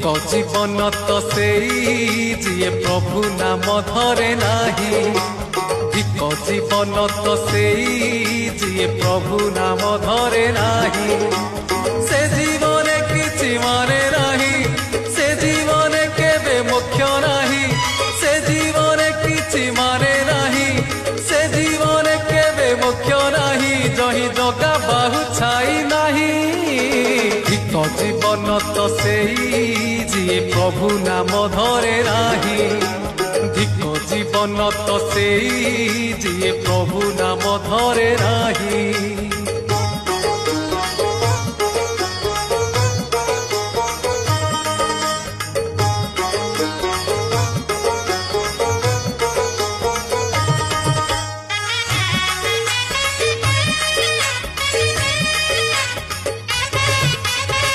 धिक जीवन तो सेई जिए प्रभु नाम धरे नाही। धिक जीवन तो सेई जिए प्रभु नाम धरे नाही। से जीवन किछि माने नाही, से जीवन केबे मोक्ष नाही। से जीवन किछि माने नाही, से जीवन केबे मोक्ष नाही। जही जगा बाहु छाई नाही। धिक जीवन तो सेई जिए प्रभु नाम धरे नाही। धिक जीवन तो सेई जिए प्रभु नाम धरे नाही।